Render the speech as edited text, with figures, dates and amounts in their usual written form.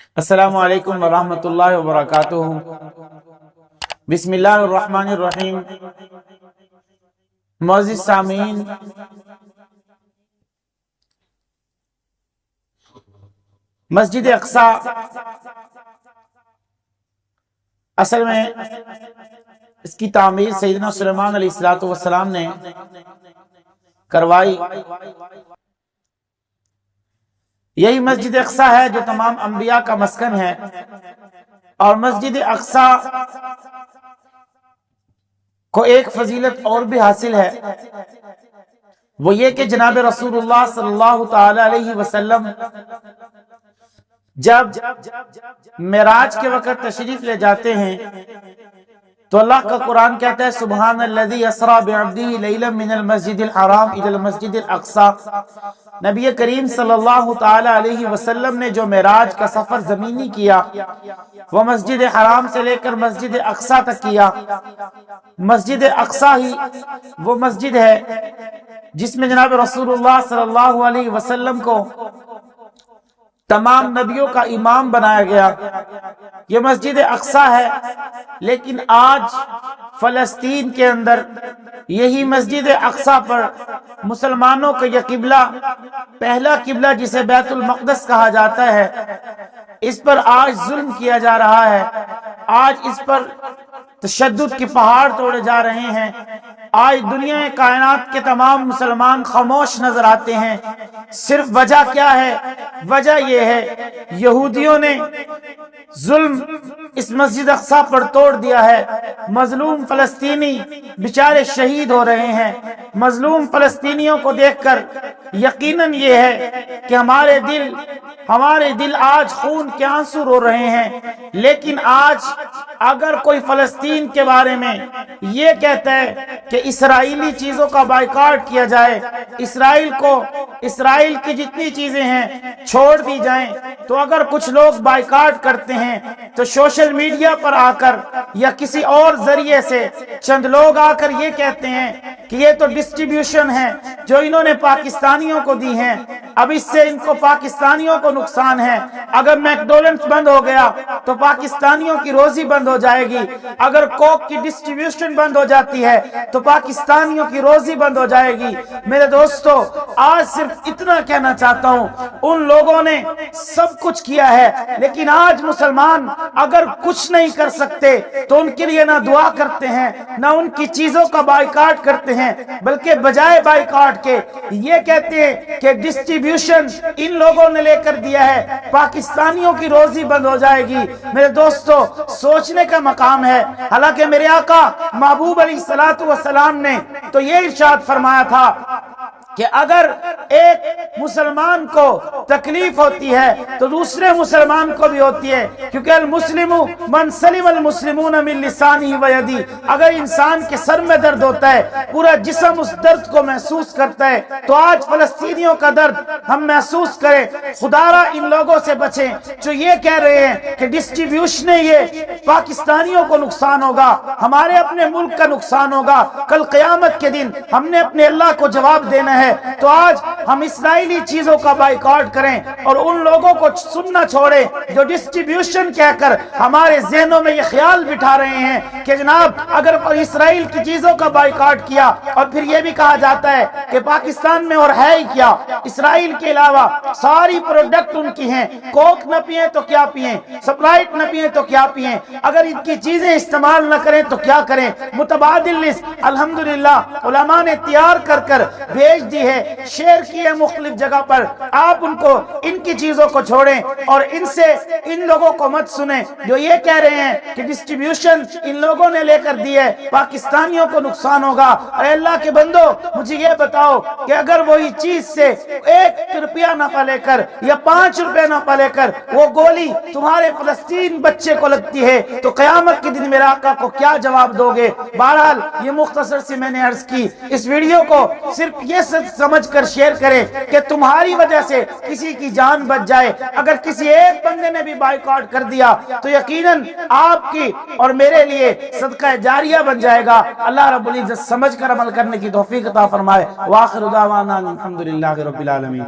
السلام علیکم ورحمۃ اللہ وبرکاتہ۔ بسم اللہ الرحمن الرحیم۔ معزز سامعین، مسجد اقصی اصل میں اس کی تعمیر سیدنا سلیمان علیہ السلام نے کروائی۔ یہی مسجد اقصی ہے جو تمام انبیاء کا مسکن ہے، اور مسجد اقصی کو ایک فضیلت اور بھی حاصل ہے، وہ یہ کہ جناب رسول اللہ صلی اللہ تعالی علیہ وسلم جب معراج کے وقت تشریف لے جاتے ہیں تو اللہ کا قرآن کہتا ہے سبحان الذی اسری بعبدہ لیلا من المسجد الحرام الی المسجد الاقصی۔ نبی کریم صلی اللہ تعالی علیہ وسلم نے جو معراج کا سفر زمینی کیا وہ مسجد حرام سے لے کر مسجد اقصی تک کیا۔ مسجد اقصی ہی وہ مسجد ہے جس میں جناب رسول اللہ صلی اللہ علیہ وسلم کو تمام نبیوں کا امام بنایا گیا۔ یہ مسجد اقصی ہے، لیکن آج فلسطین کے اندر یہی مسجد اقصی پر مسلمانوں کا یہ قبلہ، پہلا قبلہ جسے بیت المقدس کہا جاتا ہے، اس پر آج ظلم کیا جا رہا ہے۔ آج اس پر تشدد کے پہاڑ توڑے جا رہے ہیں۔ آج دنیا کائنات کے تمام مسلمان خاموش نظر آتے ہیں۔ صرف وجہ کیا ہے؟ وجہ یہ ہے یہودیوں نے ظلم اس مسجد اقصی پر توڑ دیا ہے۔ مظلوم فلسطینی بیچارے شہید ہو رہے ہیں۔ مظلوم فلسطینیوں کو دیکھ کر یقیناً یہ ہے کہ ہمارے دل آج خون کے آنسو رو رہے ہیں۔ لیکن آج اگر کوئی فلسطین کے بارے میں یہ کہتا ہے کہ اسرائیلی چیزوں کا بائیکاٹ کیا جائے، اسرائیل کی جتنی چیزیں ہیں چھوڑ دی جائیں، تو اگر کچھ لوگ بائیکاٹ کرتے ہیں تو سوشل میڈیا پر آ کر یا کسی اور ذریعے سے چند لوگ آ کر یہ کہتے ہیں کہ یہ تو ڈسٹریبیوشن ہے جو انہوں نے پاکستانیوں کو دی ہیں، اب اس سے ان کو پاکستانیوں کو نقصان ہے۔ اگر میکڈونلڈز بند ہو گیا تو پاکستانیوں کی روزی بند ہو جائے گی، اگر کوک کی ڈسٹریبیوشن بند ہو جاتی ہے تو پاکستانیوں کی روزی بند ہو جائے گی۔ میرے دوستو، آج صرف اتنا کہنا چاہتا ہوں، ان لوگوں نے سب کچھ کیا ہے، لیکن آج مسلمان اگر کچھ نہیں کر سکتے تو ان کے لیے نہ دعا کرتے ہیں، نہ ان کی چیزوں کا بائیکاٹ کرتے ہیں، بلکہ بجائے بائیکاٹ کے یہ کہتے ہیں کہ ڈسٹریبیوشن ان لوگوں نے لے کر دیا ہے، پاکستانیوں کی روزی بند ہو جائے گی۔ میرے دوستو، سوچنے کا مقام ہے۔ حالانکہ میرے آقا محبوب علیہ السلام نے تو یہ ارشاد فرمایا تھا کہ اگر ایک مسلمان کو تکلیف ہوتی ہے تو دوسرے مسلمان کو بھی ہوتی ہے، کیونکہ المسلم من سلم المسلمون من لسانہ و یدہ۔ اگر انسان کے سر میں درد ہوتا ہے، پورا جسم اس درد کو محسوس کرتا ہے، تو آج فلسطینیوں کا درد ہم محسوس کریں۔ خدا را ان لوگوں سے بچیں جو یہ کہہ رہے ہیں کہ ڈسٹریبیوشن یہ پاکستانیوں کو نقصان ہوگا، ہمارے اپنے ملک کا نقصان ہوگا۔ کل قیامت کے دن ہم نے اپنے اللہ کو جواب دینا ہے۔ تو آج ہم اسرائیلی چیزوں کا بائیکاٹ کریں اور ان لوگوں کو سننا چھوڑیں جو ڈسٹریبیوشن کہہ کر ہمارے ذہنوں میں یہ خیال بٹھا رہے ہیں کہ جناب اگر اسرائیل کی چیزوں کا بائیکاٹ کیا، اور پھر یہ بھی کہا جاتا ہے کہ پاکستان میں اور ہے ہی کیا، اسرائیل کے علاوہ ساری پروڈکٹ ان کی ہیں، کوک نہ پئیں تو کیا پئیں، سپرائٹ نہ پئیں تو کیا پئیں، اگر ان کی چیزیں استعمال نہ کریں تو کیا کریں۔ متبادل لسٹ الحمدللہ علماء نے تیار کر بھیج دی ہے، شیئر کی ہے مختلف جگہ پر۔ آپ ان کی چیزوں کو چھوڑیں اور ان لوگوں کو مت سنیں جو یہ کہہ رہے ہیں کہ ڈسٹریبیوشن ان لوگوں نے لے کر دی ہے، پاکستانیوں کو نقصان ہوگا۔ اے اللہ کے بندو، مجھے یہ بتاؤ کہ اگر وہی چیز سے 1 روپیہ نفع لے کر یا 5 روپے نفع لے کر وہ گولی تمہارے فلسطین بچے کو لگتی ہے تو قیامت کے دن میرے آقا کو کیا جواب دو گے؟ بہرحال یہ مختصر سی میں نے عرض کی۔ اس ویڈیو کو صرف یہ سمجھ کر شیئر کریں کہ تمہاری وجہ سے کسی کی جان بچ جائے۔ اگر کسی ایک بندے نے بھی بائیکاٹ کر دیا تو یقیناً آپ کی اور میرے لیے صدقہ جاریہ بن جائے گا۔ اللہ رب العزت سمجھ کر عمل کرنے کی توفیق عطا فرمائے۔ وآخر دعوانا الحمدللہ رب العالمین۔